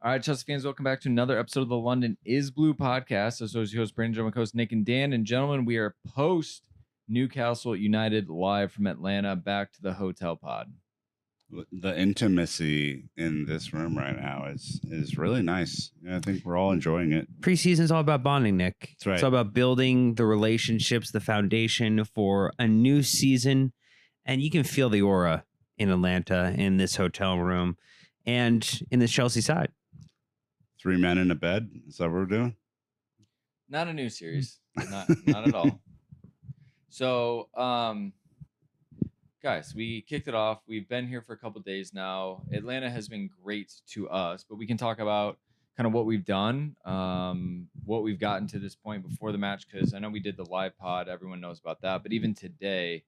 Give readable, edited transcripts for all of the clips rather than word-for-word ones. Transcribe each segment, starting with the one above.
All right, Chelsea fans, welcome back to another episode of the London is Blue podcast. As always, your host, Brandon, my co-host, Nick and Dan. And gentlemen, we are post Newcastle United live from Atlanta back to the hotel pod. The intimacy in this room right now is really nice. I think we're all enjoying it. Preseason's all about bonding, Nick. That's right. It's all about building the relationships, the foundation for a new season. And you can feel the aura in Atlanta, in this hotel room, and in the Chelsea side. 3 men in a bed. Is that what we're doing? Not a new series. Not at all. So, guys, we kicked it off. We've been here for a couple days now. Atlanta has been great to us, but we can talk about kind of what we've done, what we've gotten to this point before the match, because I know we did the live pod. Everyone knows about that. But even today,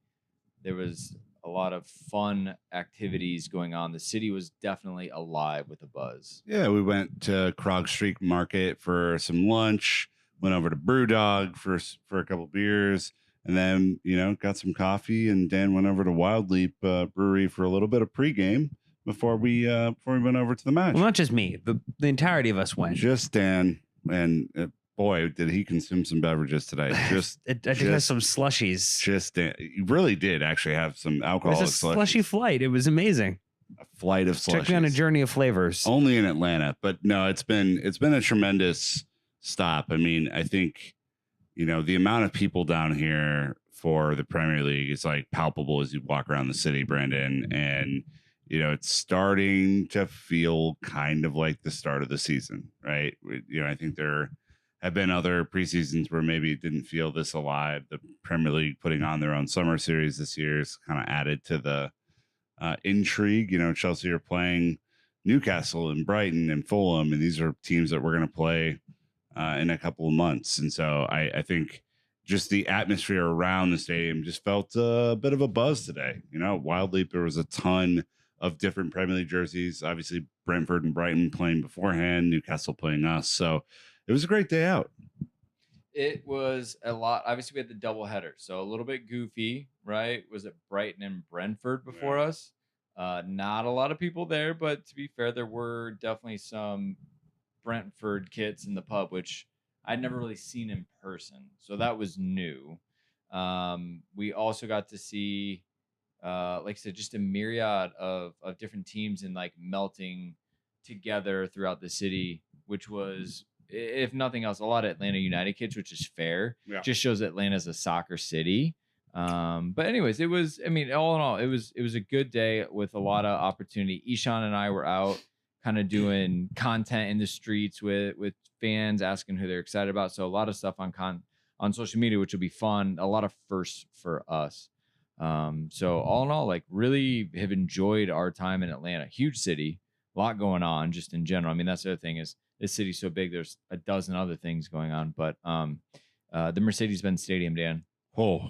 there was a lot of fun activities going on. The city was definitely alive with a buzz. Yeah, we went to Krog Street Market for some lunch, went over to Brewdog for a couple beers, and then, got some coffee, and Dan went over to Wild Leap Brewery for a little bit of pregame before we went over to the match. Well, not just me, the entirety of us went. Just Dan, and boy, did he consume some beverages today. I think had some slushies. Just Dan. You really did actually have some alcohol. It was a slushy flight. It was amazing. A flight of slushies. Took me on a journey of flavors. Only in Atlanta, but no, it's been a tremendous stop. I mean, I think, the amount of people down here for the Premier League is like palpable as you walk around the city, Brandon. And, it's starting to feel kind of like the start of the season, right? I think there have been other preseasons where maybe it didn't feel this alive. The Premier League putting on their own summer series this year is kind of added to the intrigue. Chelsea are playing Newcastle and Brighton and Fulham, and these are teams that we're going to play in a couple of months. And so I think just the atmosphere around the stadium just felt a bit of a buzz today. Wild Leap, there was a ton of different Premier League jerseys. Obviously, Brentford and Brighton playing beforehand, Newcastle playing us. So it was a great day out. It was a lot. Obviously, we had the double header, so a little bit goofy, right? Was it Brighton and Brentford before us? Not a lot of people there, but to be fair, there were definitely some Brentford kits in the pub, which I'd never really seen in person, so that was new. We also got to see, like I said, just a myriad of different teams and like melting together throughout the city, which was, if nothing else, a lot of Atlanta United kids, which is fair. Yeah. Just shows Atlanta's a soccer city. But anyways, it was, all in all, it was a good day with a lot of opportunity. Ishan and I were out kind of doing content in the streets with fans, asking who they're excited about. So a lot of stuff on social media, which will be fun. A lot of firsts for us. So all in all, like, really have enjoyed our time in Atlanta. Huge city, a lot going on just in general. That's the other thing is this city's so big. There's a dozen other things going on, but the Mercedes-Benz Stadium, Dan. Oh,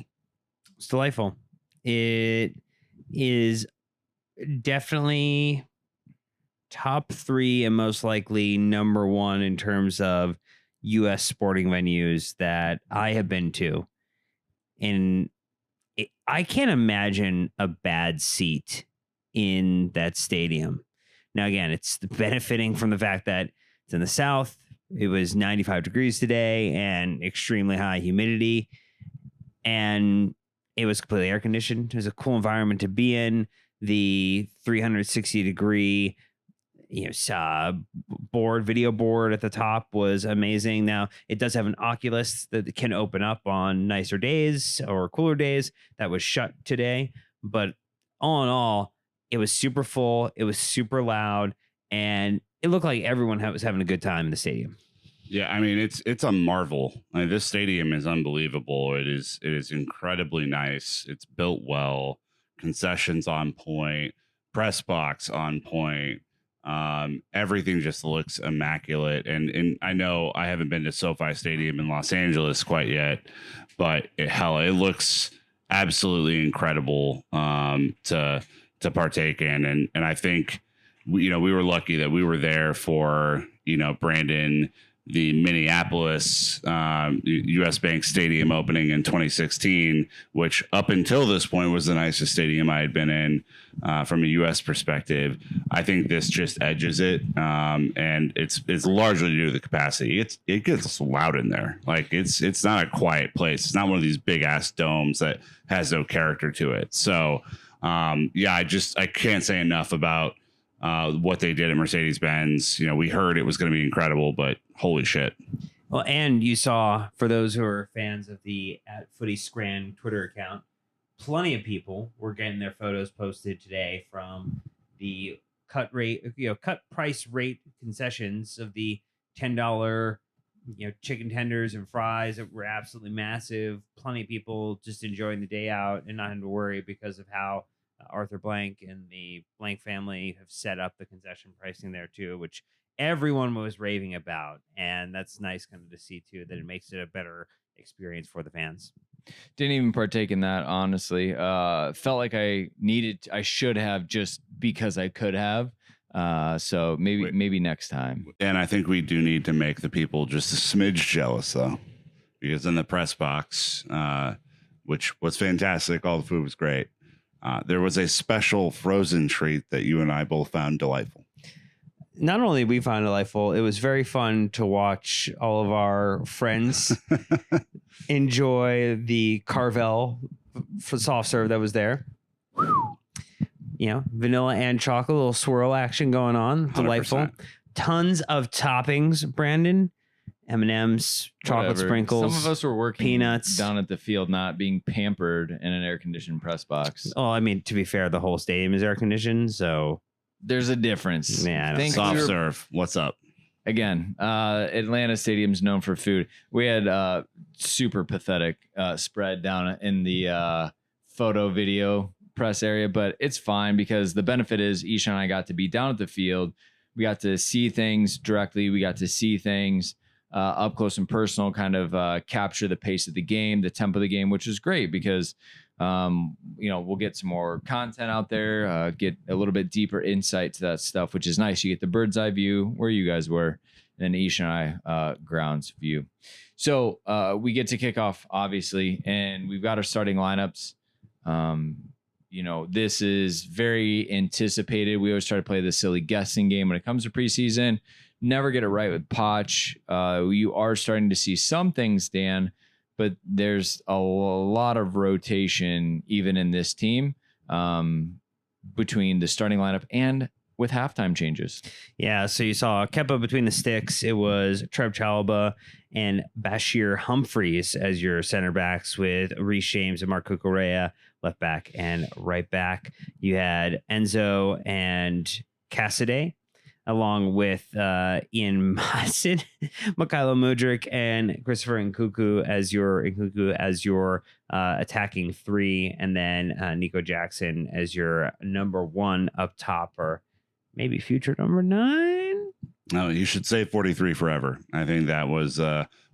it's delightful. It is definitely top 3 and most likely number 1 in terms of U.S. sporting venues that I have been to. And I can't imagine a bad seat in that stadium. Now, again, it's benefiting from the fact that it's in the South. It was 95 degrees today and extremely high humidity. And it was completely air conditioned. It was a cool environment to be in. The 360 degree video board at the top was amazing. Now, it does have an Oculus that can open up on nicer days or cooler days. That was shut today. But all in all, it was super full. It was super loud. And it looked like everyone was having a good time in the stadium. Yeah, it's a marvel. This stadium is unbelievable. It is incredibly nice. It's built well. Concessions on point. Press box on point. Everything just looks immaculate. And I know I haven't been to SoFi Stadium in Los Angeles quite yet, but it looks absolutely incredible to partake in. And I think we were lucky that we were there for Brandon, the Minneapolis U.S. Bank Stadium opening in 2016, which up until this point was the nicest stadium I had been in from a U.S. perspective. I think this just edges it, and it's largely due to the capacity. It gets loud in there. Like it's not a quiet place. It's not one of these big ass domes that has no character to it. So I can't say enough about what they did at Mercedes-Benz. We heard it was going to be incredible, but holy shit. Well, and you saw, for those who are fans of the @FootyScran Twitter account, plenty of people were getting their photos posted today from the cut price rate concessions of the $10, chicken tenders and fries that were absolutely massive. Plenty of people just enjoying the day out and not having to worry because of how Arthur Blank and the Blank family have set up the concession pricing there too, which everyone was raving about. And that's nice kind of to see too, that it makes it a better experience for the fans. Didn't even partake in that, honestly. Felt like I should have, just because I could have. So maybe next time. And I think we do need to make the people just a smidge jealous, though, because in the press box, which was fantastic, all the food was great. There was a special frozen treat that you and I both found delightful. Not only we found delightful, it was very fun to watch all of our friends enjoy the Carvel soft serve that was there. Vanilla and chocolate, a little swirl action going on. Delightful. 100%. Tons of toppings, Brandon. M&Ms, chocolate sprinkles. Some of us were working peanuts down at the field, not being pampered in an air-conditioned press box. Oh, I mean, to be fair, the whole stadium is air-conditioned, so there's a difference. Yeah, soft serve. What's up? Again, Atlanta Stadium's known for food. We had super pathetic spread down in the photo video press area, but it's fine because the benefit is Isha and I got to be down at the field. We got to see things directly. We got to see things up close and personal, kind of capture the pace of the game, the tempo of the game, which is great because we'll get some more content out there, get a little bit deeper insight to that stuff, which is nice. You get the bird's eye view where you guys were, and then Isha and I grounds view. So we get to kick off, obviously, and we've got our starting lineups. This is very anticipated. We always try to play the silly guessing game when it comes to preseason. Never get it right with Poch. You are starting to see some things, Dan, but there's a lot of rotation even in this team between the starting lineup and with halftime changes. Yeah, so you saw Kepa between the sticks. It was Trev Chalobah and Bashir Humphreys as your center backs, with Reece James and Marco Correa left back and right back. You had Enzo and Cassidy, along with Ian Madsen, Mikhailo Mudryk, and Christopher Nkunku as your attacking three, and then Nico Jackson as your number one up top, or maybe future number 9. No, you should say 43 forever. I think that was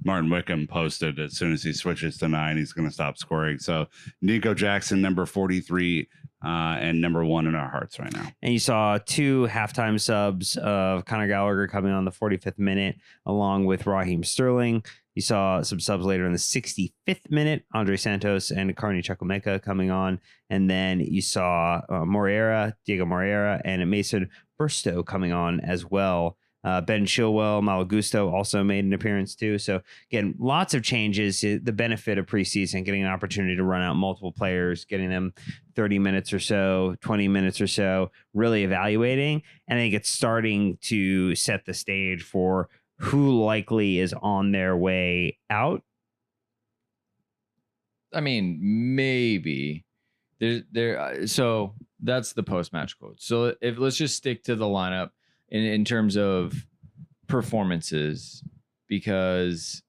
Martin Wickham posted. As soon as he switches to 9, he's going to stop scoring. So Nico Jackson, number 43, and number 1 in our hearts right now. And you saw 2 halftime subs of Conor Gallagher coming on the 45th minute, along with Raheem Sterling. You saw some subs later in the 65th minute, Andre Santos and Carney Chukwuemeka coming on. And then you saw Diego Moreira, and Mason Burstow coming on as well. Ben Chilwell, Malagusto also made an appearance too. So again, lots of changes. The benefit of preseason, getting an opportunity to run out multiple players, getting them 30 minutes or so, 20 minutes or so, really evaluating. And I think it's starting to set the stage for who likely is on their way out. I mean, maybe there. So that's the post-match quote. So let's just stick to the lineup in terms of performances, because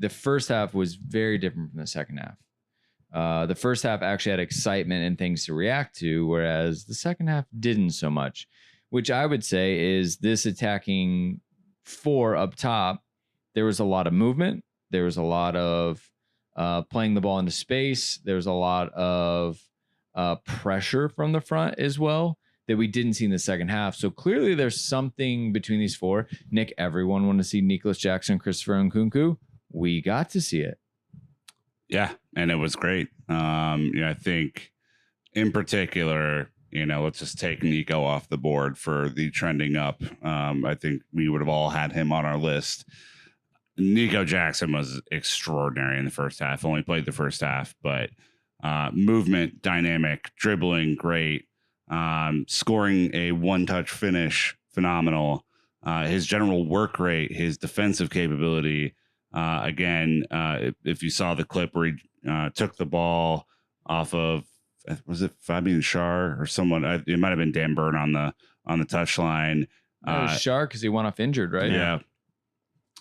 the first half was very different from the second half. The first half actually had excitement and things to react to, whereas the second half didn't so much, which I would say is this attacking 4 up top. There was a lot of movement. There was a lot of playing the ball into space. There was a lot of pressure from the front as well. that we didn't see in the second half. So clearly there's something between these four. Nick, everyone wanted to see Nicolas Jackson, Christopher Nkunku. We got to see it. Yeah, and it was great. I think in particular, let's just take Nico off the board for the trending up. I think we would have all had him on our list. Nico Jackson was extraordinary in the first half. Only played the first half, but movement, dynamic, dribbling, great. Scoring a one-touch finish, phenomenal. His general work rate, his defensive capability. Again, if you saw the clip where he took the ball off of, was it Fabian Schär or someone? It might have been Dan Burn on the touchline. Schär because he went off injured, right? Yeah.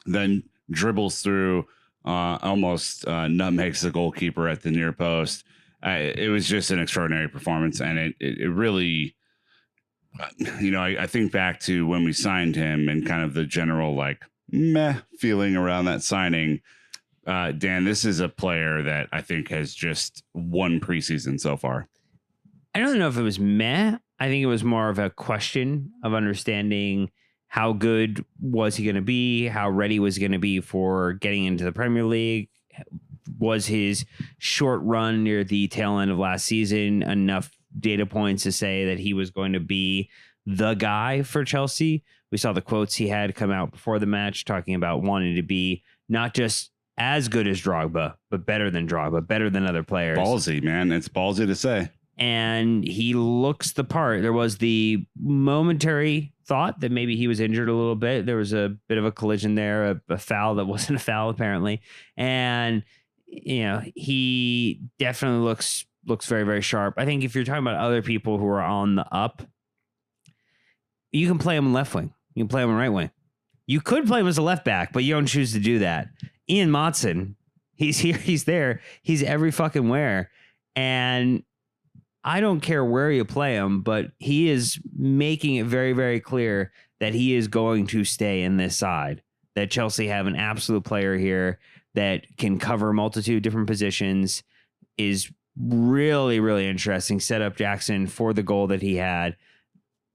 Then dribbles through, almost nutmegs the goalkeeper at the near post. It was just an extraordinary performance, and it really, I think back to when we signed him and kind of the general meh feeling around that signing. Dan, this is a player that I think has just won preseason so far. I don't know if it was meh. I think it was more of a question of understanding how good was he going to be, how ready was he going to be for getting into the Premier League. Was his short run near the tail end of last season enough data points to say that he was going to be the guy for Chelsea? We saw the quotes he had come out before the match talking about wanting to be not just as good as Drogba, but better than Drogba, better than other players. Ballsy, man. It's ballsy to say. And he looks the part. There was the momentary thought that maybe he was injured a little bit. There was a bit of a collision there, a foul that wasn't a foul apparently. And, he definitely looks very, very sharp. I think if you're talking about other people who are on the up, you can play him left wing. You can play him right wing. You could play him as a left back, but you don't choose to do that. Ian Motson, he's here, he's there, he's every fucking where. And I don't care where you play him, but he is making it very, very clear that he is going to stay in this side, that Chelsea have an absolute player here that can cover a multitude of different positions, is really, really interesting. Set up Jackson for the goal that he had.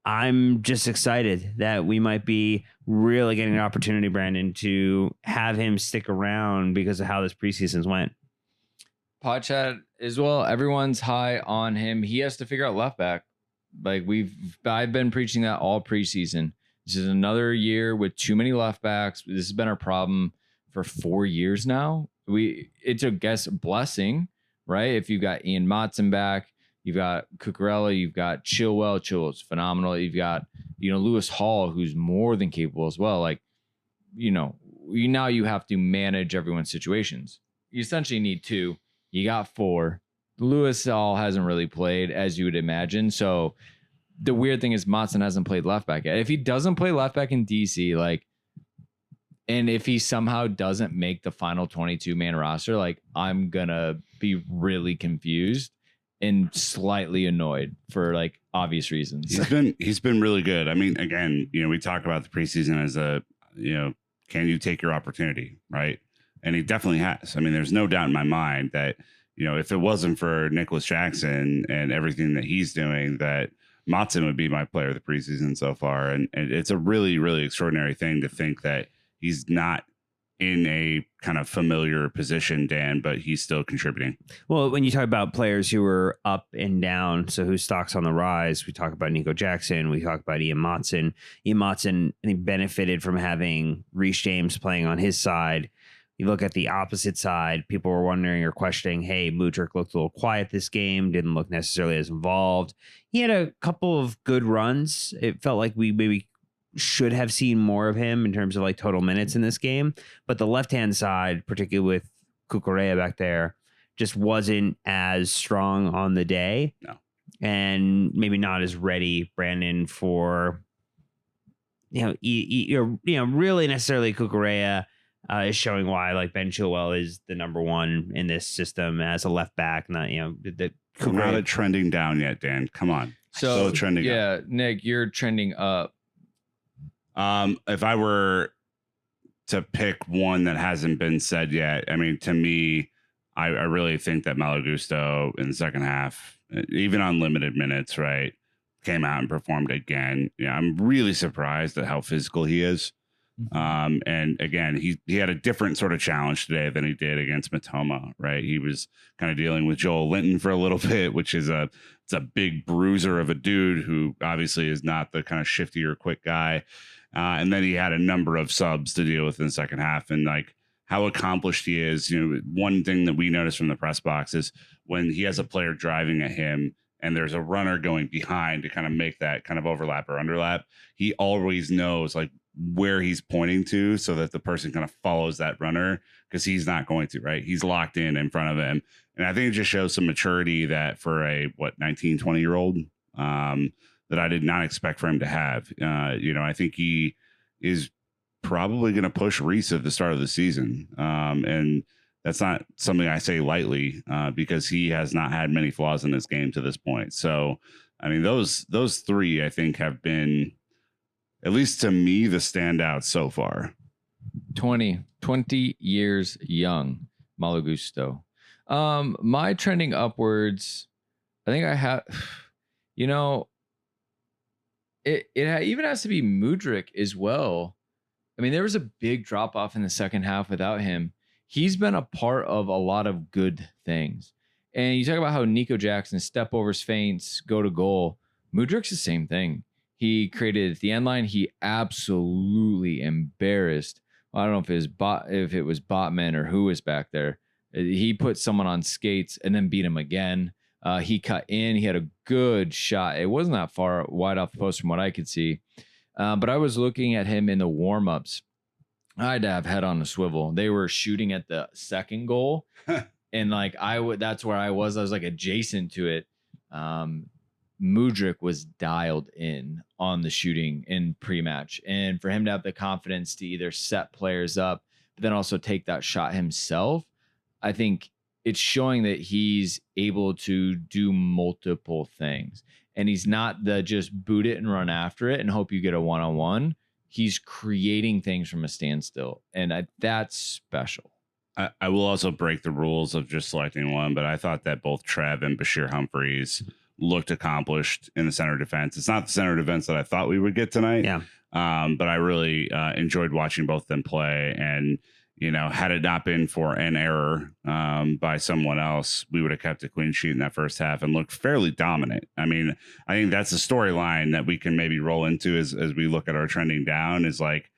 I'm just excited that we might be really getting an opportunity, Brandon, to have him stick around because of how this preseason's went. Pochettino as well. Everyone's high on him. He has to figure out left back. I've been preaching that all preseason. This is another year with too many left backs. This has been our problem for 4 years now. It's a blessing, right? If you've got Ian Motson back, you've got Cucurella, you've got Chilwell. Chilwell's phenomenal. You've got, Lewis Hall, who's more than capable as well. Now you have to manage everyone's situations. You essentially need two. You got four. Lewis Hall hasn't really played, as you would imagine. So the weird thing is Motson hasn't played left back yet. If he doesn't play left back in DC, and if he somehow doesn't make the final 22-man roster, I'm gonna be really confused and slightly annoyed for obvious reasons. He's been really good. I mean, again, we talk about the preseason as can you take your opportunity, right? And he definitely has. I mean, there's no doubt in my mind that, if it wasn't for Nicolas Jackson and everything that he's doing, that Motson would be my player of the preseason so far. And it's a really, really extraordinary thing to think that he's not in a kind of familiar position, Dan, but he's still contributing. Well, when you talk about players who are up and down, so whose stock's on the rise, we talk about Nico Jackson, we talk about Ian Motson. Ian Motson, he benefited from having Reece James playing on his side. You look at the opposite side, people were wondering or questioning, hey, Mudryk looked a little quiet this game, didn't look necessarily as involved. He had a couple of good runs. It felt like we maybe should have seen more of him in terms of total minutes in this game. But the left-hand side, particularly with Cucurella back there, just wasn't as strong on the day. No. And maybe not as ready, Brandon, for, really necessarily Cucurella is showing why Ben Chilwell is the number one in this system as a left back. Not, we're not trending down yet, Dan. Come on. So trending up. Nick, you're trending up. If I were to pick one that hasn't been said yet, I mean, to me, I really think that Malo Gusto in the second half, even on limited minutes, right, came out and performed again. Yeah, I'm really surprised at how physical he is. And again, he had a different sort of challenge today than he did against Matoma, right? He was kind of dealing with Joel Linton for a little bit, which is it's a big bruiser of a dude who obviously is not the kind of shifty or quick guy. And then he had a number of subs to deal with in the second half, and like how accomplished he is. You know, one thing that we noticed from the press box is when he has a player driving at him and there's a runner going behind to kind of make that kind of overlap or underlap, he always knows like where he's pointing to so that the person kind of follows that runner, because he's not going to, right? He's locked in front of him. And I think it just shows some maturity that for a 19, 20-year-old that I did not expect for him to have. You know, I think he is probably going to push Reese at the start of the season. And that's not something I say lightly because he has not had many flaws in this game to this point. So, I mean, those three, I think, have been, at least to me, the standouts so far. 20 years young, Malo Gusto. My trending upwards, I think I have, you know, it even has to be Mudryk as well. I mean, there was a big drop off in the second half without him. He's been a part of a lot of good things. And you talk about how Nico Jackson step overs, feints, go to goal. Mudryk's the same thing. He created at the end line. He absolutely embarrassed. I don't know if it was Botman or who was back there. He put someone on skates and then beat him again. He cut in. He had a good shot. It wasn't that far wide off the post from what I could see. But I was looking at him in the warm-ups. I had to have head on a swivel. They were shooting at the second goal. And like that's where I was. I was like adjacent to it. Mudryk was dialed in on the shooting in pre-match. And for him to have the confidence to either set players up, but then also take that shot himself, I think it's showing that he's able to do multiple things. And he's not the just boot it and run after it and hope you get a one-on-one. He's creating things from a standstill. And that's special. I will also break the rules of just selecting one, but I thought that both Trev and Bashir Humphreys looked accomplished in the center defense. It's not the center defense that I thought we would get tonight. Yeah. But I really enjoyed watching both of them play. And, you know, had it not been for an error by someone else, we would have kept a clean sheet in that first half and looked fairly dominant. I mean, I think that's a storyline that we can maybe roll into as we look at our trending down, is like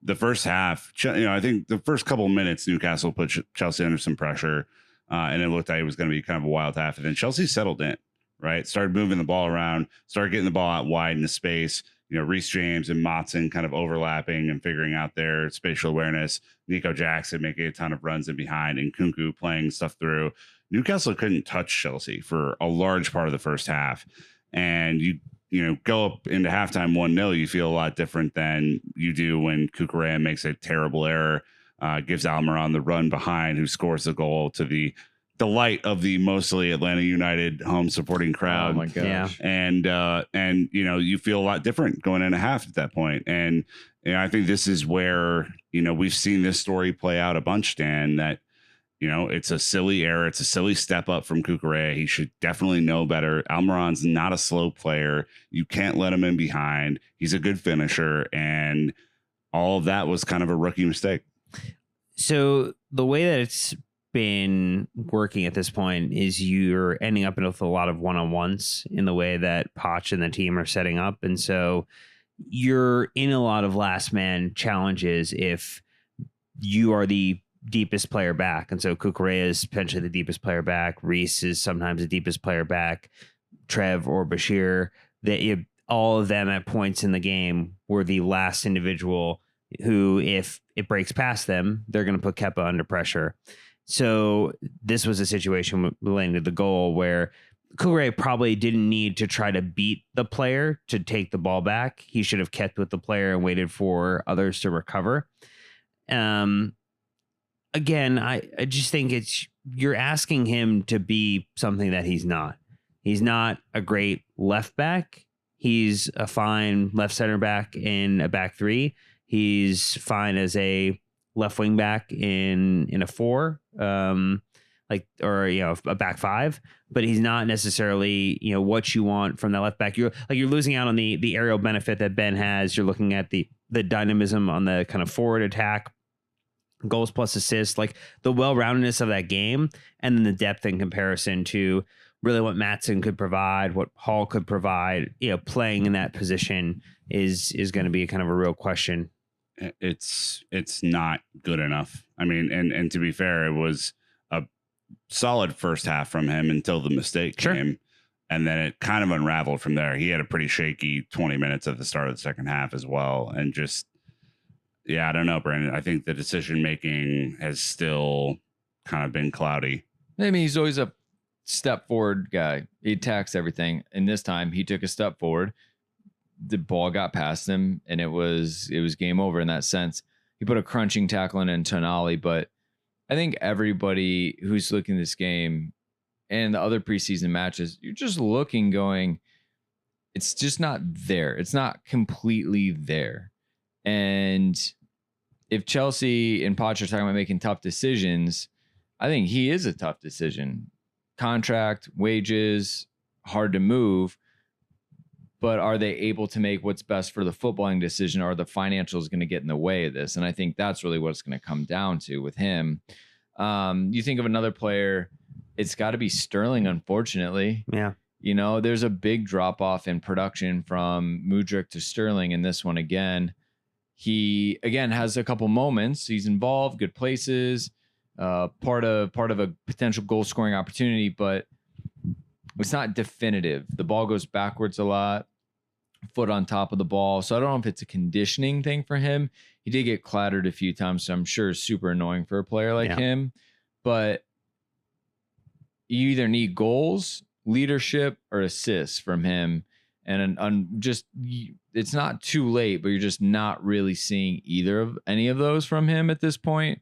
the first half. You know, I think the first couple of minutes, Newcastle put Chelsea under some pressure and it looked like it was going to be kind of a wild half. And then Chelsea settled in, right? Started moving the ball around, started getting the ball out wide into space. You know, Reece James and Motson kind of overlapping and figuring out their spatial awareness. Nico Jackson making a ton of runs in behind, and Kunku playing stuff through. Newcastle couldn't touch Chelsea for a large part of the first half. And you know, go up into halftime 1-0, you feel a lot different than you do when Cucurella makes a terrible error, gives Almiron the run behind, who scores the goal to the delight of the mostly Atlanta United home supporting crowd. Oh my gosh. Yeah. And you know, you feel a lot different going into half at that point. And you know, I think this is where, you know, we've seen this story play out a bunch, Dan, that, you know, it's a silly error. It's a silly step up from Cucurella. He should definitely know better. Almiron's not a slow player. You can't let him in behind. He's a good finisher. And all of that was kind of a rookie mistake. So the way that it's been working at this point is you're ending up with a lot of one-on-ones in the way that Poch and the team are setting up. And so you're in a lot of last man challenges if you are the deepest player back. And so Cucurella is potentially the deepest player back. Reece is sometimes the deepest player back. Trev or Bashir, all of them at points in the game were the last individual who, if it breaks past them, they're going to put Kepa under pressure. So this was a situation relating to the goal where Cucurella probably didn't need to try to beat the player to take the ball back. He should have kept with the player and waited for others to recover. Again, I just think you're asking him to be something that he's not. He's not a great left back. He's a fine left center back in a back three. He's fine as a left wing back in a four. or a back five, but he's not necessarily what you want from that left back. You're losing out on the aerial benefit that Ben has. You're looking at the dynamism on the kind of forward attack, goals plus assists, like the well-roundedness of that game, and then the depth in comparison to really what Maatsen could provide, what Hall could provide. Playing in that position is going to be kind of a real question. It's not good enough. I mean, and to be fair, it was a solid first half from him until the mistake came, and then it kind of unraveled from there. He had a pretty shaky 20 minutes at the start of the second half as well, and just I don't know, Brandon. I think the decision making has still kind of been cloudy. I mean, he's always a step forward guy. He attacks everything, and this time he took a step forward. The ball got past him, and it was game over in that sense. He put a crunching tackle in Tonali, but I think everybody who's looking at this game and the other preseason matches, you're just looking, going, it's just not there. It's not completely there. And if Chelsea and Poch are talking about making tough decisions, I think he is a tough decision. Contract, wages, hard to move. But are they able to make what's best for the footballing decision, or are the financials going to get in the way of this? And I think that's really what it's going to come down to with him. You think of another player, it's got to be Sterling, unfortunately. Yeah. There's a big drop off in production from Mudryk to Sterling in this one again. He, again, has a couple moments. He's involved, good places, part of a potential goal scoring opportunity, but it's not definitive. The ball goes backwards a lot, foot on top of the ball. So I don't know if it's a conditioning thing for him. He did get clattered a few times, so I'm sure it's super annoying for a player like him. But you either need goals, leadership, or assists from him. And it's not too late, but you're just not really seeing any of those from him at this point.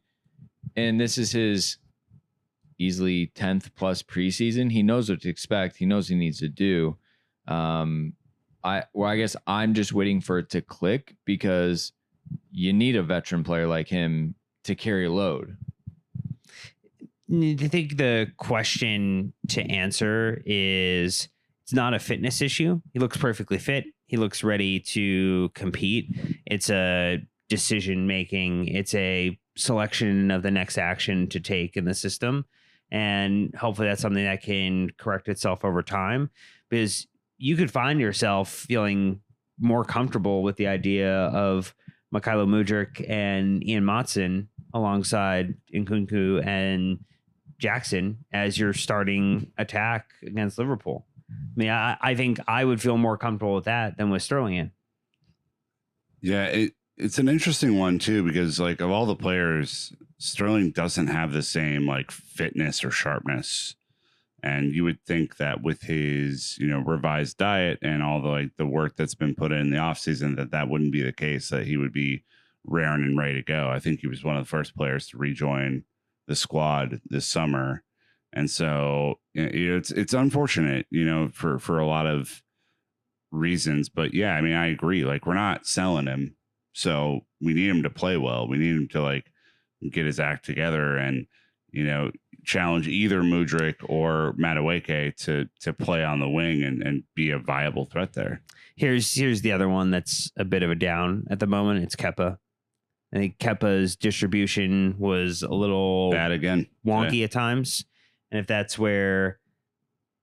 And this is his easily 10th plus preseason. He knows what to expect. He knows he needs to do. I guess I'm just waiting for it to click, because you need a veteran player like him to carry a load. I think the question to answer is, it's not a fitness issue. He looks perfectly fit. He looks ready to compete. It's a decision making. It's a selection of the next action to take in the system. And hopefully that's something that can correct itself over time, because you could find yourself feeling more comfortable with the idea of Mykhailo Mudryk and Ian Maatsen alongside Nkunku and Jackson as your starting attack against Liverpool. I mean, I think I would feel more comfortable with that than with Sterling in. Yeah, it's an interesting one too, because like of all the players, Sterling doesn't have the same like fitness or sharpness. And you would think that with his, revised diet and all the work that's been put in the offseason, that wouldn't be the case, that he would be raring and ready to go. I think he was one of the first players to rejoin the squad this summer. And so it's unfortunate, for a lot of reasons. But yeah, I mean, I agree. Like, we're not selling him. So we need him to play well. We need him to get his act together and, challenge either Mudryk or Madueke to play on the wing and be a viable threat there. Here's the other one that's a bit of a down at the moment. It's Kepa. I think Kepa's distribution was a little bad again, wonky at times. And if that's where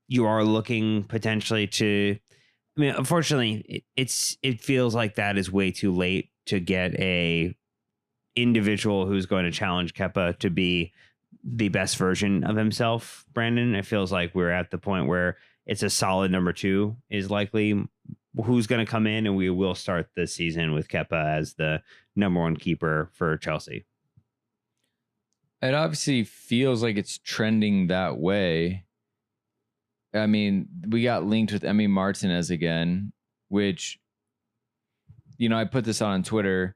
you are looking potentially to, I mean, unfortunately, it feels like that is way too late to get a individual who's going to challenge Kepa to be the best version of himself, Brandon. It feels like we're at the point where it's a solid number 2 is likely who's going to come in, and we will start the season with Kepa as the number 1 keeper for Chelsea. It obviously feels like it's trending that way. I mean, we got linked with Emi Martinez again, which, I put this on Twitter.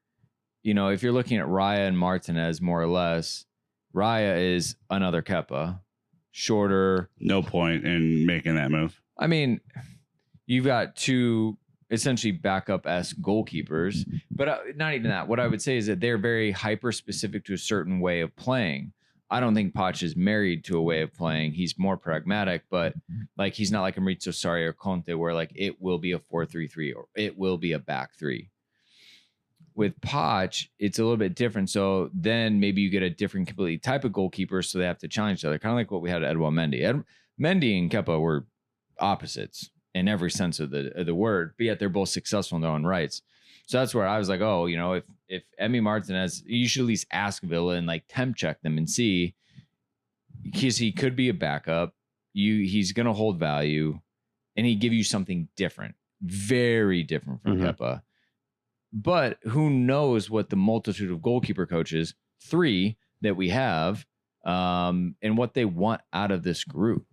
If you're looking at Raya and Martinez, more or less, Raya is another Kepa, shorter. No point in making that move. I mean, you've got 2 essentially backup-esque goalkeepers, but not even that. What I would say is that they're very hyper-specific to a certain way of playing. I don't think Poch is married to a way of playing. He's more pragmatic, but like he's not like a Maurizio Sarri or Conte where like it will be a 4-3-3 or it will be a back three. With Poch, it's a little bit different. So then maybe you get a different completely type of goalkeeper, so they have to challenge each other, kind of like what we had at Edouard Mendy. Mendy and Kepa were opposites in every sense of the word, but yet they're both successful in their own rights. So that's where I was like, oh, you know, if Emi Martinez, you should at least ask Villa and like temp check them and see, because he could be a backup. He's going to hold value, and he give you something different, very different from Kepa. But who knows what the multitude of goalkeeper coaches, 3 that we have, and what they want out of this group.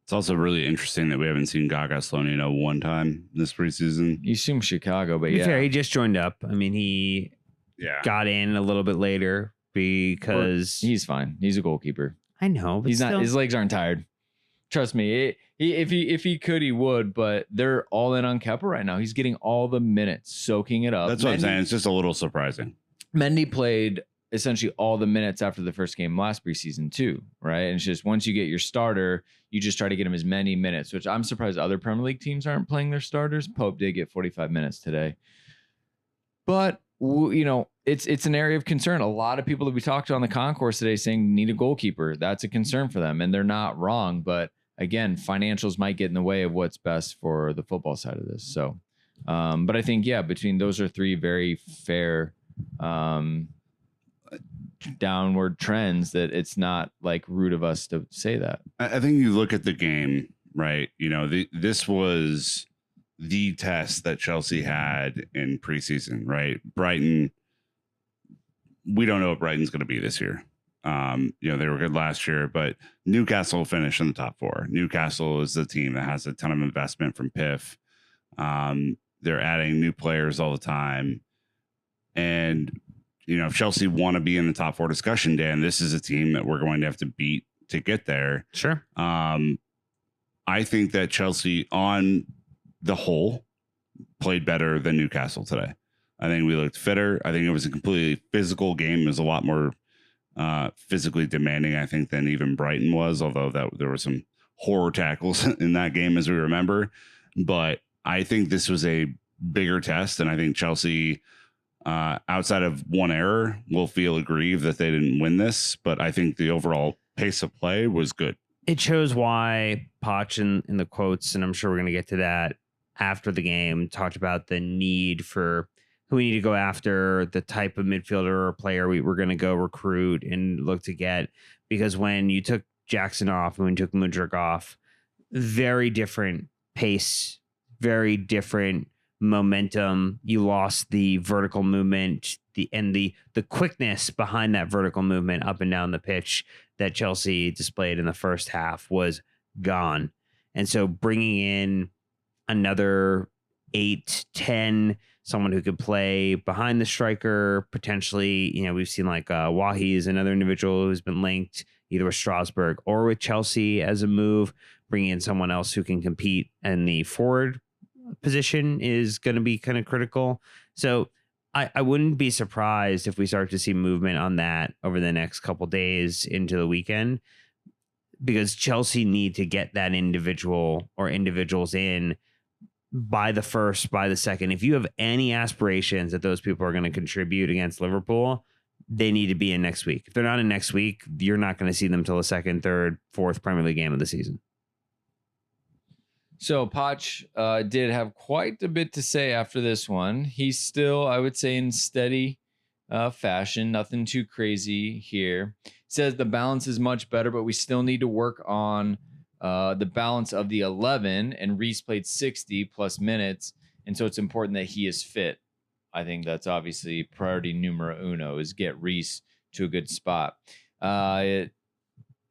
It's also really interesting that we haven't seen Gaga Slonina one time this preseason. You assume Chicago, but To be fair, he just joined up. I mean, he got in a little bit later because he's fine. He's a goalkeeper. I know, but he's still. not. His legs aren't tired. Trust me. If he could, he would. But they're all in on Kepa right now. He's getting all the minutes, soaking it up. That's what I'm saying. It's just a little surprising. Mendy played essentially all the minutes after the first game last preseason too, right? And it's just once you get your starter, you just try to get him as many minutes, which I'm surprised other Premier League teams aren't playing their starters. Pope did get 45 minutes today. But, you know, it's an area of concern. A lot of people that we talked to on the concourse today saying need a goalkeeper. That's a concern for them, and they're not wrong. But again, financials might get in the way of what's best for the football side of this. So, but I think, yeah, between those are 3 very fair downward trends that it's not like rude of us to say that. I think you look at the game, right? You know, this was the test that Chelsea had in preseason, right? Brighton, we don't know what Brighton's going to be this year. You know, they were good last year, but Newcastle finished in the top 4. Newcastle is the team that has a ton of investment from PIF. They're adding new players all the time. And, you know, if Chelsea want to be in the top 4 discussion, Dan, this is a team that we're going to have to beat to get there. Sure. I think that Chelsea on the whole played better than Newcastle today. I think we looked fitter. I think it was a completely physical game. It was a lot more physically demanding, I think, than even Brighton was, although there were some horror tackles in that game, as we remember. But I think this was a bigger test, and I think Chelsea, outside of one error, will feel aggrieved that they didn't win this. But I think the overall pace of play was good. It shows why Poch in the quotes, and I'm sure we're going to get to that after the game, talked about the need for who we need to go after, the type of midfielder or player we're going to go recruit and look to get. Because when you took Jackson off and when you took Mudryk off, very different pace, very different momentum. You lost the vertical movement, the quickness behind that vertical movement up and down the pitch that Chelsea displayed in the first half was gone. And so bringing in another 8-10, someone who could play behind the striker, potentially, you know, we've seen like Wahi is another individual who's been linked either with Strasbourg or with Chelsea as a move. Bringing in someone else who can compete in the forward position is going to be kind of critical. So I wouldn't be surprised if we start to see movement on that over the next couple days into the weekend, because Chelsea need to get that individual or individuals in by the first, by the second. If you have any aspirations that those people are going to contribute against Liverpool, they need to be in next week. If they're not in next week, you're not going to see them till the 2nd, 3rd, 4th Premier League game of the season. So Poch did have quite a bit to say after this one. He's still, I would say, in steady fashion. Nothing too crazy here. Says the balance is much better, but we still need to work on the balance of the 11. And Reece played 60 plus minutes, and so it's important that he is fit. I think that's obviously priority numero uno, is get Reece to a good spot.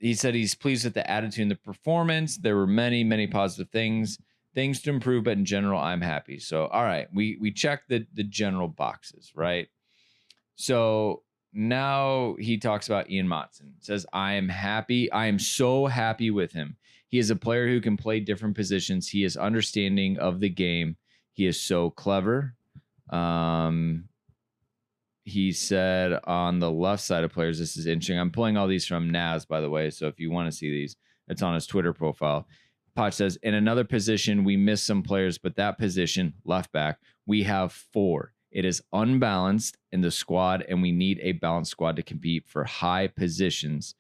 He said he's pleased with the attitude and the performance. There were many, many positive things to improve, but in general, I'm happy. So, all right, we checked the general boxes, right? So now he talks about Ian Motson. Says, I am happy. I am so happy with him. He is a player who can play different positions. He is understanding of the game. He is so clever. he said on the left side of players, this is interesting. I'm pulling all these from Naz, by the way. So if you want to see these, it's on his Twitter profile. Poch says, in another position, we missed some players, but that position, left back, we have 4. It is unbalanced in the squad, and we need a balanced squad to compete for high positions.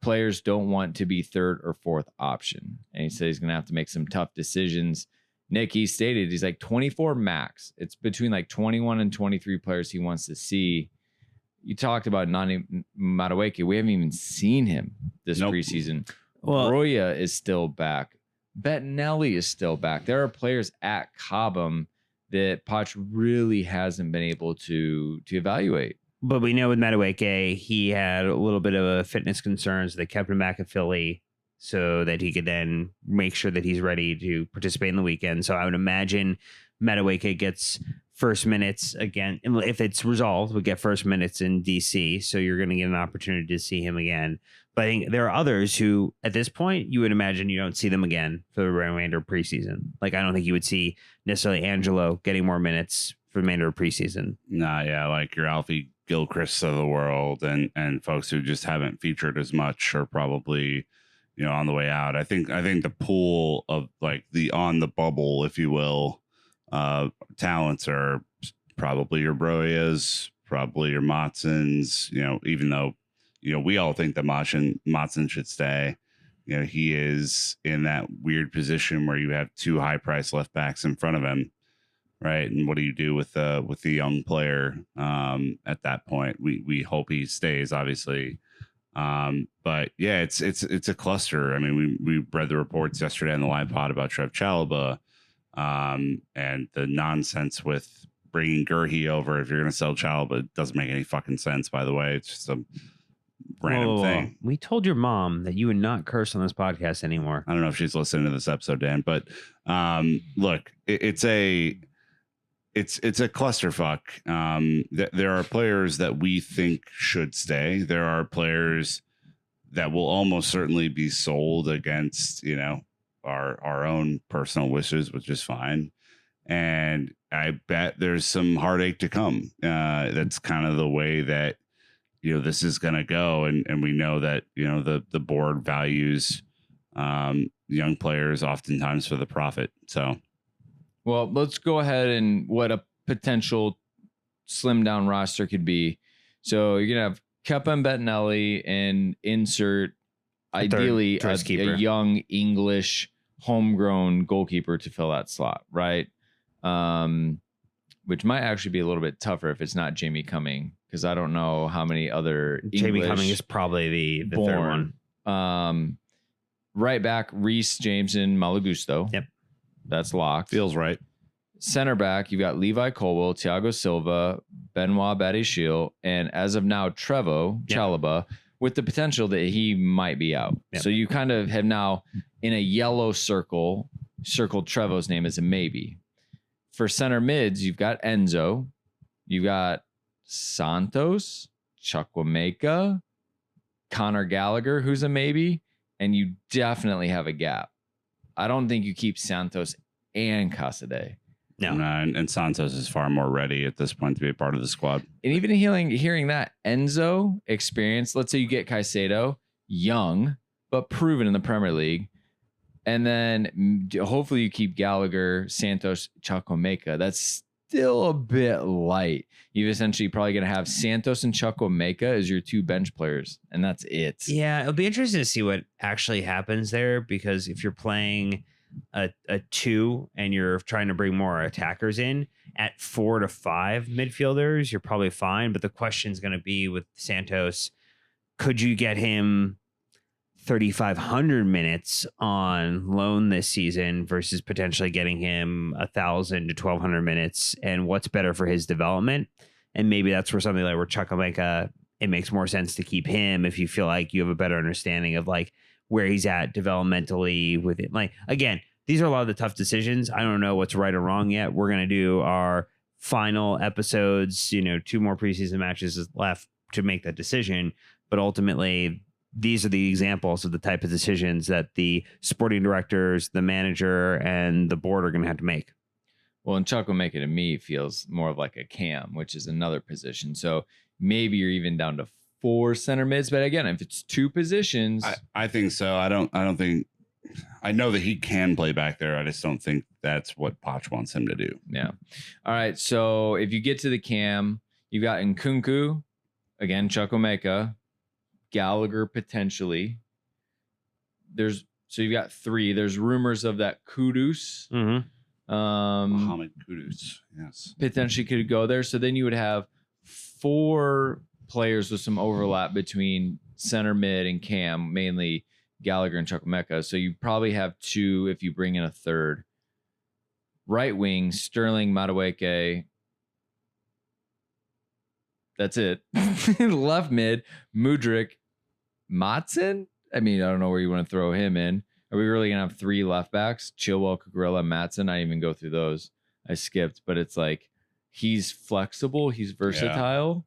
Players don't want to be 3rd or 4th option. And he said he's going to have to make some tough decisions. Nick, he stated he's like 24 max. It's between like 21 and 23 players he wants to see. You talked about Nani Madueke. We haven't even seen him this preseason. Well, Broya is still back. Bettinelli is still back. There are players at Cobham that Poch really hasn't been able to evaluate. But we know with Madueke, he had a little bit of a fitness concerns. They kept him back at Philly so that he could then make sure that he's ready to participate in the weekend. So I would imagine Madueke gets first minutes again. If it's resolved, we'll get first minutes in DC. So you're going to get an opportunity to see him again. But I think there are others who, at this point, you would imagine you don't see them again for the remainder of preseason. Like, I don't think you would see necessarily Angelo getting more minutes for the remainder of preseason. Nah, yeah, like your Alfie Gilchrists of the world and folks who just haven't featured as much are probably, on the way out. I think the pool of like the on the bubble, if you will, talents are probably your Broyas, probably your Matsons, even though, we all think that Matson should stay. He is in that weird position where you have 2 high-priced left backs in front of him, right? And what do you do with the young player at that point? We hope he stays, obviously. But yeah, it's a cluster. I mean, we read the reports yesterday on the live pod about Trev Chalobah, and the nonsense with bringing Gurhey over. If you're going to sell Chalobah, it doesn't make any fucking sense, by the way. It's just a random thing. We told your mom that you would not curse on this podcast anymore. I don't know if she's listening to this episode, Dan, but look, it's a clusterfuck. There are players that we think should stay. There are players that will almost certainly be sold against, our own personal wishes, which is fine. And I bet there's some heartache to come. That's kind of the way that, this is going to go. And we know that, the board values young players oftentimes for the profit. So, well, let's go ahead and what a potential slim down roster could be. So you're going to have Kepa and Bettinelli and insert ideally a young English homegrown goalkeeper to fill that slot, right? Which might actually be a little bit tougher if it's not Jamie Cumming, because I don't know how many other Jamie English Cumming is probably the third one. Right back, Reece Jameson, Malagusto. Yep. That's locked. Feels right. Center back, you've got Levi Colwell, Thiago Silva, Benoit Badiashile, and as of now, Trevo Chalobah, with the potential that he might be out. Yep. So you kind of have now in a yellow circled Trevo's name as a maybe. For center mids, you've got Enzo, you've got Santos, Chukwuemeka, Conor Gallagher, who's a maybe, and you definitely have a gap. I don't think you keep Santos and Casadei. No. And Santos is far more ready at this point to be a part of the squad. And even hearing that Enzo experience, let's say you get Caicedo, young, but proven in the Premier League. And then hopefully you keep Gallagher, Santos, Chukwuemeka. That's still a bit light. You've essentially probably going to have Santos and Chukwuemeka as your 2 bench players. And that's it. Yeah, it'll be interesting to see what actually happens there, because if you're playing a 2 and you're trying to bring more attackers in at 4 to 5 midfielders, you're probably fine. But the question is going to be with Santos, could you get him 3,500 minutes on loan this season versus potentially getting him 1,000 to 1,200 minutes? And what's better for his development? And maybe that's where something like where Chukwuemeka, it makes more sense to keep him if you feel like you have a better understanding of like where he's at developmentally with it. Like, again, these are a lot of the tough decisions. I don't know what's right or wrong yet. We're going to do our final episodes, 2 more preseason matches is left to make that decision. But ultimately, these are the examples of the type of decisions that the sporting directors, the manager, and the board are going to have to make. Well, and Chukwuemeka to me feels more of like a cam, which is another position. So maybe you're even down to 4 center mids. But again, if it's 2 positions, I think so. I don't think. I know that he can play back there. I just don't think that's what Poch wants him to do. Yeah. All right. So if you get to the cam, you've got Nkunku, again, Chukwuemeka, Gallagher potentially. So you've got 3. There's rumors of that Kudus. Mm-hmm. Mohamed Kudus, yes, potentially could go there. So then you would have 4 players with some overlap between center mid and cam, mainly Gallagher and Chukwuemeka. So you probably have 2 if you bring in a third. Right wing, Sterling, Madueke. That's it. Left mid, Mudryk, Matson. I mean, I don't know where you want to throw him in. Are we really going to have 3 left backs? Chilwell, Cucurella, Matson. I didn't even go through those. I skipped, but it's like he's flexible. He's versatile.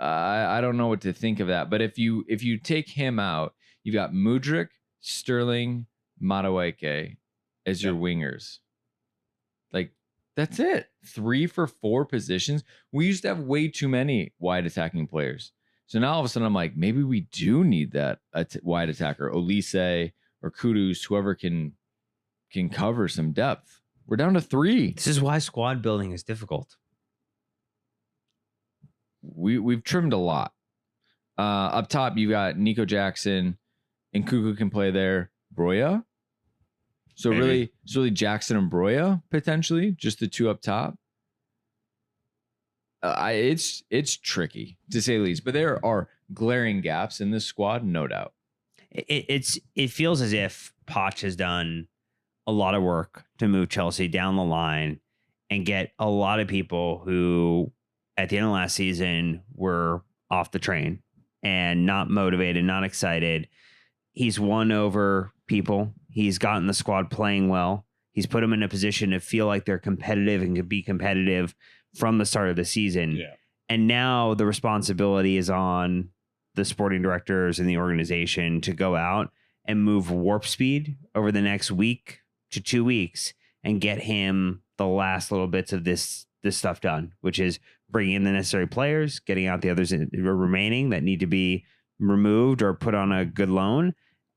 Yeah. I don't know what to think of that. But if you take him out, you've got Mudryk, Sterling, Madueke as your wingers. Like, that's it. 3 for 4 positions. We used to have way too many wide attacking players. So now all of a sudden I'm like, maybe we do need that wide attacker, Olise or Kudus, whoever can cover some depth. We're down to 3. This is why squad building is difficult. We've trimmed a lot. Up top, you got Nico Jackson, and Nkunku can play there. Broya. So Maybe. really Jackson and Broya potentially, just the 2 up top. It's tricky to say the least, but there are glaring gaps in this squad, no doubt. It feels as if Poch has done a lot of work to move Chelsea down the line and get a lot of people who at the end of last season were off the train and not motivated, not excited. He's won over people. He's gotten the squad playing well. He's put them in a position to feel like they're competitive and can be competitive from the start of the season. Yeah. And now the responsibility is on the sporting directors and the organization to go out and move warp speed over the next week to 2 weeks and get him the last little bits of this stuff done, which is bringing in the necessary players, getting out the others remaining that need to be removed or put on a good loan,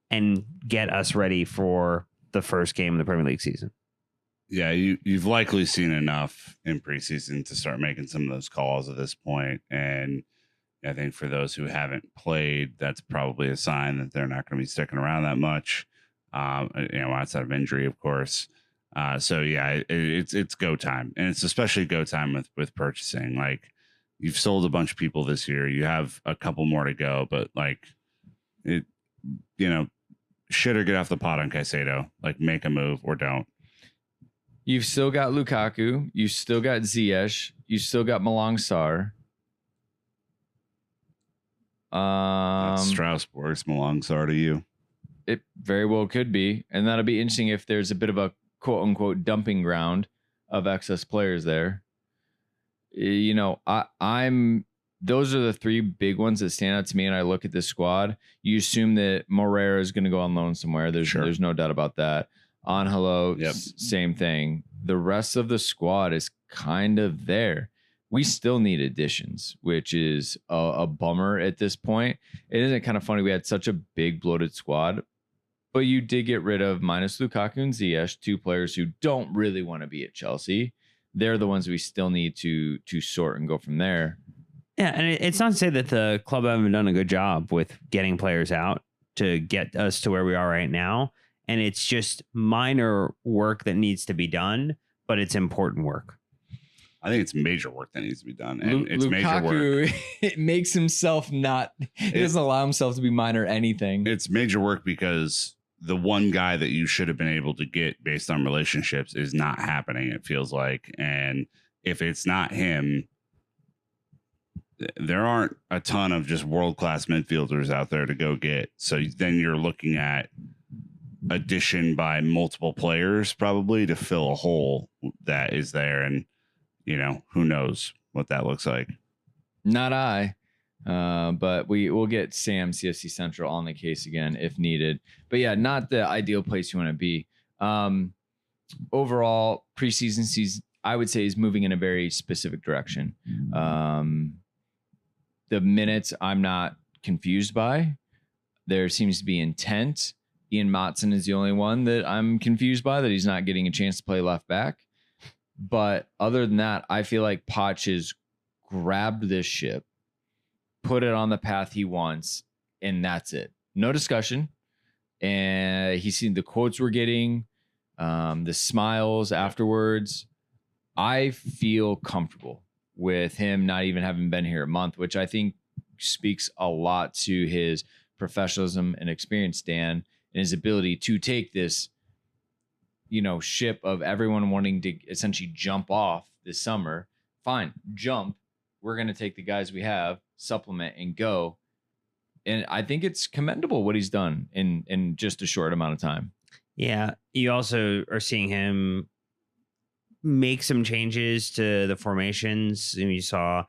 and get us ready for the first game of the Premier League season. Yeah, you've likely seen enough in preseason to start making some of those calls at this point. And I think for those who haven't played, that's probably a sign that they're not going to be sticking around that much. Outside of injury, of course. So yeah, it's go time, and it's especially go time with purchasing. Like, you've sold a bunch of people this year. You have a couple more to go, but like shit or get off the pot on Caicedo. Like, make a move or don't. You've still got Lukaku. You still got Ziyech. You still got Malang Sarr. That's Strasbourg's Malang Sarr to you. It very well could be. And that'll be interesting if there's a bit of a quote unquote dumping ground of excess players there. I'm those are the 3 big ones that stand out to me. And I look at this squad. You assume that Moreira is going to go on loan somewhere. There's no doubt about that. Angelo, Yep. Same thing. The rest of the squad is kind of there. We still need additions, which is a bummer at this point. It isn't kind of funny. We had such a big bloated squad, but you did get rid of, minus Lukaku and Ziyech, 2 players who don't really want to be at Chelsea. They're the ones we still need to sort and go from there. Yeah, and it's not to say that the club haven't done a good job with getting players out to get us to where we are right now. And it's just minor work that needs to be done, but it's important work. I think it's major work that needs to be done. And it's Lukaku, major work. It makes himself he doesn't allow himself to be minor anything. It's major work because the one guy that you should have been able to get based on relationships is not happening, it feels like. And if it's not him, there aren't a ton of just world-class midfielders out there to go get. So then you're looking at addition by multiple players probably to fill a hole that is there. And, who knows what that looks like. Not I. But we'll get Sam, CFC Central, on the case again if needed. But yeah, not the ideal place you want to be. overall preseason season, I would say, is moving in a very specific direction. The minutes I'm not confused by. There seems to be intent. Ian Matson is the only one that I'm confused by, that he's not getting a chance to play left back. But other than that, I feel like Poch has grabbed this ship, put it on the path he wants, and that's it. No discussion. And he's seen the quotes we're getting, the smiles afterwards. I feel comfortable with him not even having been here a month, which I think speaks a lot to his professionalism and experience, Dan, and his ability to take this, ship of everyone wanting to essentially jump off this summer. Fine, jump. We're going to take the guys we have, supplement, and go. And I think it's commendable what he's done in just a short amount of time. Yeah. You also are seeing him make some changes to the formations. And you saw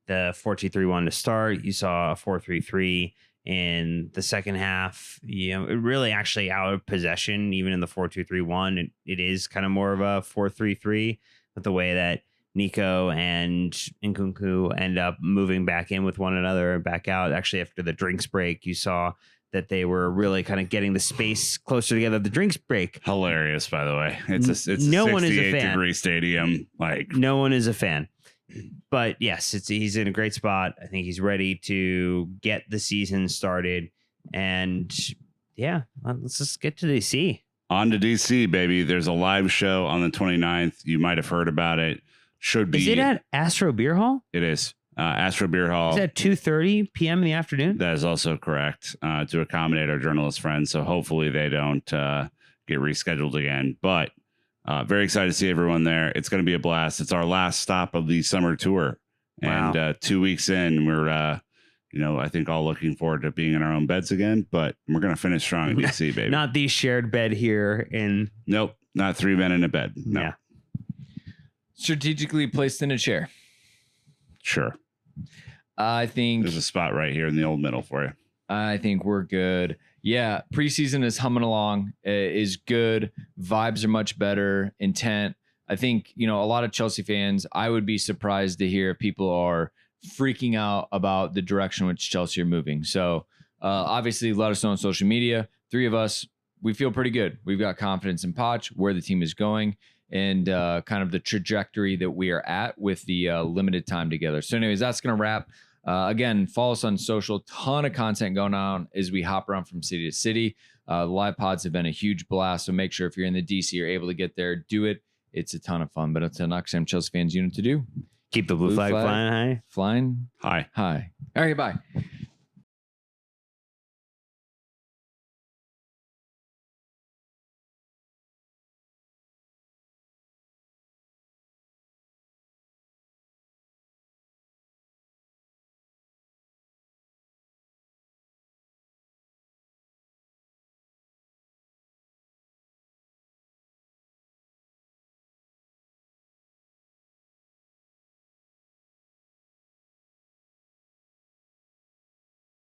the 4-2-3-1 to start. You saw a 4-3-3 in the second half. It really actually out of possession, even in the 4-2-3-1. It is kind of more of a 4-3-3 with the way that Nico and Nkunku end up moving back in with one another and back out. Actually, after the drinks break, you saw that they were really kind of getting the space closer together. The drinks break. Hilarious, by the way. It's no a one is a 68 fan. degree stadium. Like, no one is a fan. But yes, he's in a great spot. I think he's ready to get the season started. And yeah, let's just get to DC. On to DC, baby. There's a live show on the 29th. You might have heard about it. Should be. Is it at Astro Beer Hall? It is. Astro Beer Hall. Is it at 2:30 p.m. in the afternoon? That is also correct, to accommodate our journalist friends. So hopefully they don't get rescheduled again. But very excited to see everyone there. It's going to be a blast. It's our last stop of the summer tour. Wow. And 2 weeks in, we're, I think all looking forward to being in our own beds again. But we're going to finish strong in DC, baby. Not the shared bed here in. Nope. Not 3 men in a bed. No. Yeah. Strategically placed in a chair. Sure. I think there's a spot right here in the old middle for you. I think we're good. Yeah, preseason is humming along, is good. Vibes are much better. Intent. I think, a lot of Chelsea fans, I would be surprised to hear if people are freaking out about the direction which Chelsea are moving. So obviously, let us know on social media. 3 of us, we feel pretty good. We've got confidence in Poch, where the team is going, and kind of the trajectory that we are at with the limited time together. So anyways, that's going to wrap. Again, follow us on social. Ton of content going on as we hop around from city to city. The live pods have been a huge blast. So make sure if you're in the DC, you're able to get there, do it. It's a ton of fun. But until next time, Chelsea fans, you know what to do. Keep the blue flag flying high. Flying high. High. All right, bye.